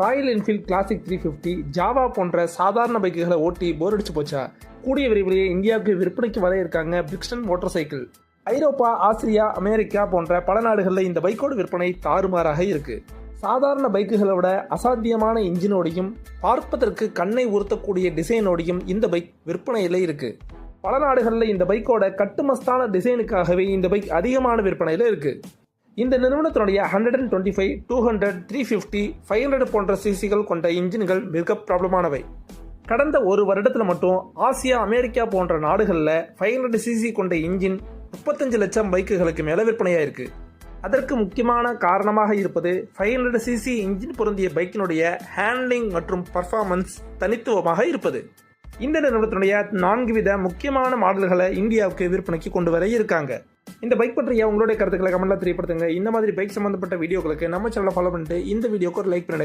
Royal Enfield classic 350, Java போன்ற சாதாரண பைக்குகளை ஓட்டி போர் அடிச்சு போச்சா? கூடிய விரைவிலேயே இந்தியாவுக்கு விற்பனைக்கு வர இருக்காங்க பிரிக்ஸ்டன் மோட்டார் சைக்கிள். ஐரோப்பா, ஆசிரியா, அமெரிக்கா போன்ற பல நாடுகளில் இந்த பைக்கோட விற்பனை தாறுமாறாக இருக்கு. சாதாரண பைக்குகளை விட அசாத்தியமான இன்ஜினோடையும் பார்ப்பதற்கு கண்ணை உறுத்தக்கூடிய டிசைனோடையும் இந்த பைக் விற்பனையில் இருக்கு. பல நாடுகளில் இந்த பைக்கோட கட்டுமஸ்தான டிசைனுக்காகவே இந்த பைக் அதிகமான விற்பனையில் இருக்கு. இந்த நிறுவனத்தினுடைய 125, 200, 350, 500 போன்ற சிசிகள் கொண்ட இன்ஜின்கள் மிக பிரபலமானவை. கடந்த ஒரு வருடத்தில் மட்டும் ஆசியா, அமெரிக்கா போன்ற நாடுகளில் 500 சிசி கொண்ட இன்ஜின் 35 லட்சம் பைக்குகளுக்கு மேலே விற்பனையாயிருக்கு. அதற்கு முக்கியமான காரணமாக இருப்பது 500 சிசி இன்ஜின் பொருந்திய பைக்கினுடைய ஹேண்ட்லிங் மற்றும் பர்ஃபார்மன்ஸ் தனித்துவமாக இருப்பது. இந்த நிறுவனத்தினுடைய 4 வித முக்கியமான மாடல்களை இந்தியாவுக்கு விற்பனைக்கு கொண்டு வர இருக்காங்க. இந்த பைக் பற்றிய உங்களுடைய கருத்துக்களை கமெண்ட்ல தெரியப்படுத்துங்க. இந்த மாதிரி பைக் சம்பந்தப்பட்ட வீடியோக்களுக்கு நம்ம சேனலை ஃபாலோ பண்ணிட்டு இந்த வீடியோக்கு ஒரு லைக் பண்ணுங்க.